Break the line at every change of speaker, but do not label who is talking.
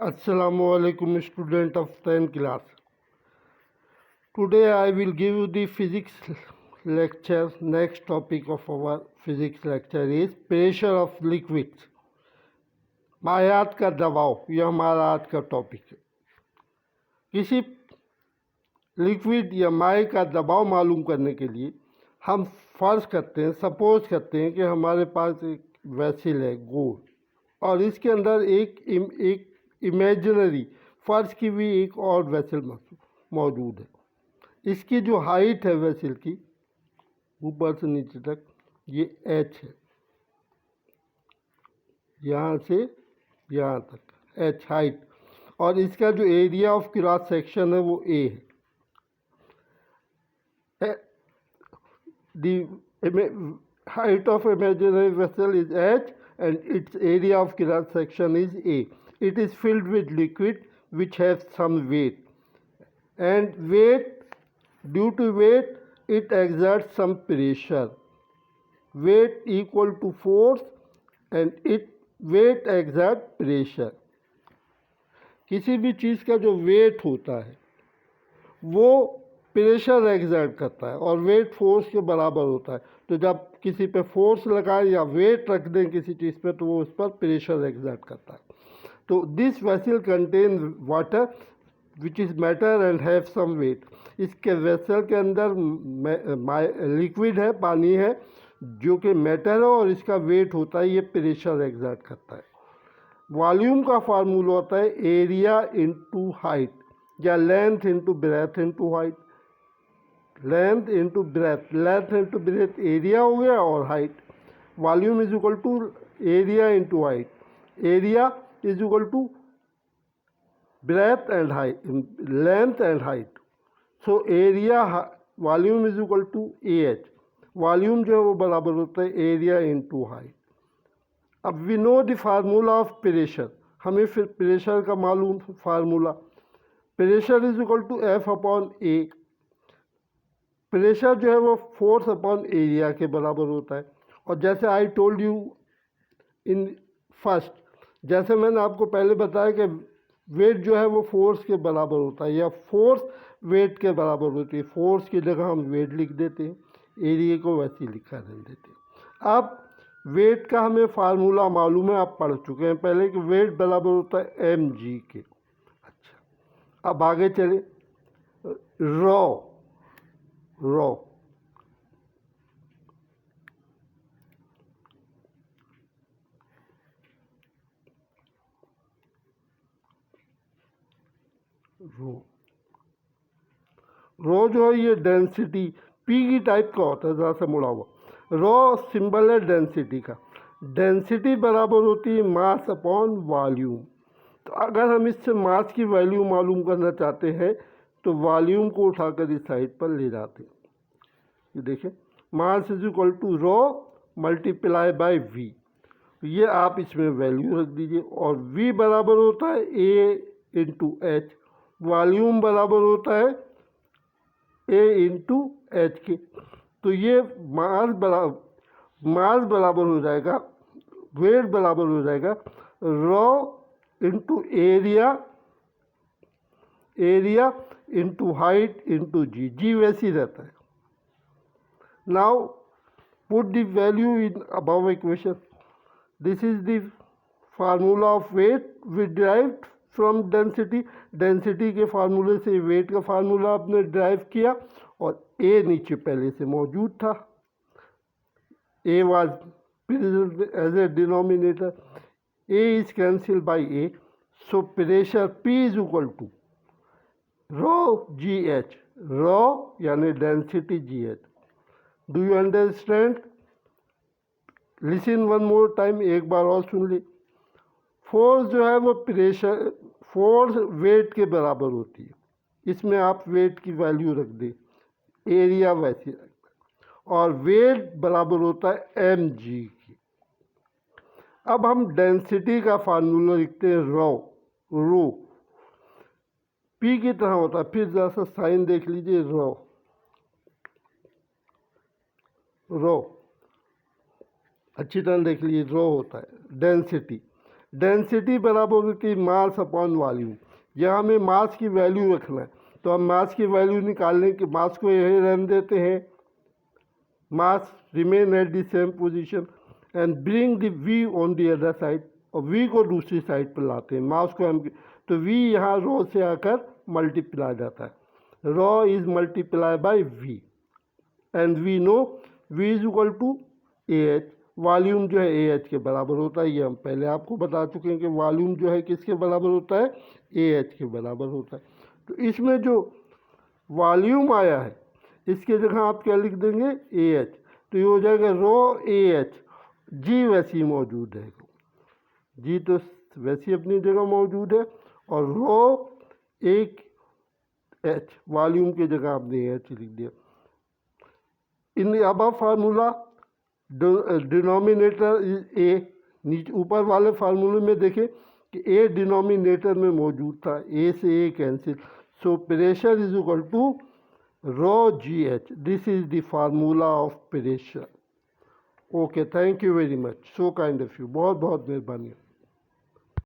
Assalamualaikum student of 10th class. Today I will give you the physics lecture. Next topic of our physics lecture is pressure of liquids. मायात का दबाव, यह हमारा आज का topic है। किसी लिक्विड या माय का दबाव मालूम करने के लिए हम फर्ज करते हैं, सपोज करते हैं कि हमारे पास एक वेसल है गोल, और इसके अंदर एक इमेजिनरी फर्श की भी एक और वेसल मौजूद है। इसकी जो हाइट है वेसल की ऊपर से नीचे तक ये h है, यहाँ से यहाँ तक h हाइट, और इसका जो एरिया ऑफ क्रॉस सेक्शन है वो a है। The height of imaginary vessel is h and its area of cross section is a. It is filled with liquid which has some weight, and due to weight it exerts some pressure. Weight equal to force and weight exerts pressure. किसी भी चीज़ का जो wait होता है वो pressure exert करता है, और वेट फोर्स के बराबर होता है। तो जब किसी पे फोर्स लगाएं या वेट रख दें किसी चीज़ पे, तो वो उस पर प्रेशर एक्सर्ट करता है। तो this vessel contain water which is matter and have some weight. इसके वेसल के अंदर लिक्विड है, पानी है, जो कि मैटर है और इसका वेट होता है, ये प्रेशर एक्सर्ट करता है। वॉल्यूम का फार्मूला होता है एरिया इंटू हाइट, या length into breadth into height. Length into breadth area हो गया, और height. Volume is equal to area into height. Area is equal to breadth and height, length and height. So area volume is equal to AH। Volume जो है वो बराबर होता है area into height. अब we know the formula of pressure, हमें फिर pressure का मालूम formula. Pressure is equal to F upon A। Pressure जो है वो फोर्स अपॉन एरिया के बराबर होता है। और जैसे I told you in first, जैसे मैंने आपको पहले बताया कि वेट जो है वो फोर्स के बराबर होता है, या फोर्स वेट के बराबर होती है। फोर्स की जगह हम वेट लिख देते हैं, एरिया को वैसे ही लिखा रहने देते हैं। अब वेट का हमें फार्मूला मालूम है, आप पढ़ चुके हैं पहले कि वेट बराबर होता है mg के। अच्छा, अब आगे चले। रॉ रो रो जो है ये डेंसिटी P की टाइप का होता है, ज़रा सा मुड़ा हुआ। रो सिंबल है डेंसिटी का। डेंसिटी बराबर होती है मास अपॉन वॉल्यूम। तो अगर हम इससे मास की वैल्यू मालूम करना चाहते हैं तो वॉल्यूम को उठाकर इस साइड पर ले जाते हैं। ये देखें, mass is equal to rho multiply by V. ये आप इसमें वैल्यू रख दीजिए, और V बराबर होता है A इंटू एच। वॉल्यूम बराबर होता है A इंटू एच के। तो ये मास बराबर हो जाएगा, वेट बराबर हो जाएगा rho into area into height into G वैसे ही रहता है। Now put the value in above equation. This is the formula of weight we derived from density. Density के फार्मूले से वेट का फार्मूला आपने डिराइव किया, और ए नीचे पहले से मौजूद था। A was present as a denominator. A is cancel by A, so pressure P is equal to rho GH। Rho यानी density GH। Do you understand? Listen one more time, एक बार और सुन ली। फोर्स जो है वो प्रेशर फोर्स वेट के बराबर होती है। इसमें आप वेट की वैल्यू रख दें, एरिया वैसे रख दें, और वेट बराबर होता है mg की। अब हम डेंसिटी का फार्मूला लिखते हैं रो P की तरह होता है। फिर जरा सा साइन देख लीजिए, रो अच्छी तरह देख लीजिए, रो होता है डेंसिटी। डेंसिटी बराबर होती है मास अपॉन वॉल्यूम। यहाँ हमें मास की वैल्यू रखना है, तो हम मास की वैल्यू निकालने के मास को यही रहने देते हैं, mass remain at the same position and bring the V on the other side, और वी को दूसरी साइड पर लाते हैं, मास को हम, तो वी यहाँ रो से आकर मल्टीप्लाई जाता है, rho is multiply by V and we know V is equal to A H. Volume जो है ए एच के बराबर होता है, ये हम पहले आपको बता चुके हैं कि वॉल्यूम जो है किसके बराबर होता है, ए एच के बराबर होता है। तो इसमें जो वॉल्यूम आया है इसके जगह आप क्या लिख देंगे, ए एच, तो ये हो जाएगा रो ए एच, जी वैसी मौजूद है, जी तो वैसी अपनी जगह मौजूद है, और रो एक एच, वॉल्यूम की जगह आपने एच लिख दिया। इन अब फार्मूला डिनोमिनेटर इज ए, नीचे ऊपर वाले फार्मूले में देखें कि ए डिनोमिनेटर में मौजूद था, ए से A cancel, so pressure is equal to rho G H, this is the formula of pressure. Okay, thank you very much, so kind of you, बहुत बहुत मेहरबानी।